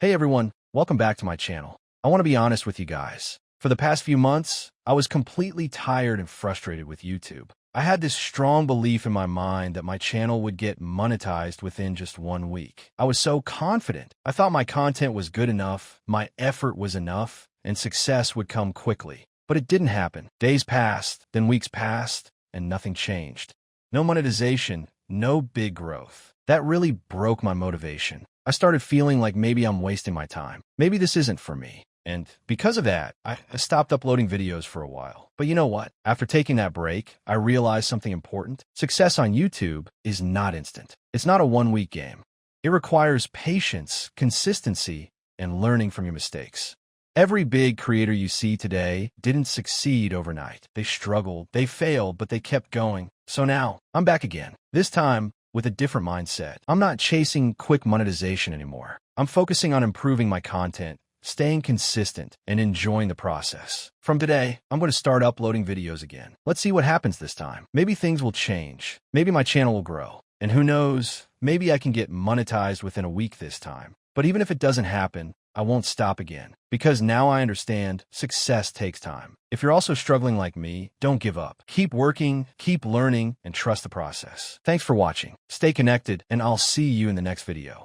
Hey everyone, welcome back to my channel. I want to be honest with you guys. For the past few months, I was completely tired and frustrated with YouTube. I had this strong belief in my mind that my channel would get monetized within just 1 week. I was so confident. I thought my content was good enough, my effort was enough, and success would come quickly. But it didn't happen. Days passed, then weeks passed, and nothing changed. No monetization, no big growth. That really broke my motivation. I started feeling like maybe I'm wasting my time. Maybe this isn't for me. And because of that, I stopped uploading videos for a while. But you know what? After taking that break, I realized something important. Success on YouTube is not instant. It's not a one-week game. It requires patience, consistency, and learning from your mistakes. Every big creator you see today didn't succeed overnight. They struggled, they failed, but they kept going. So now, I'm back again. This time, with a different mindset. I'm not chasing quick monetization anymore. I'm focusing on improving my content, staying consistent, and enjoying the process. From today, I'm going to start uploading videos again. Let's see what happens this time. Maybe things will change. Maybe my channel will grow. And who knows, maybe I can get monetized within a week this time. But even if it doesn't happen, I won't stop again. Because now I understand success takes time. If you're also struggling like me, don't give up. Keep working, keep learning, and trust the process. Thanks for watching. Stay connected, and I'll see you in the next video.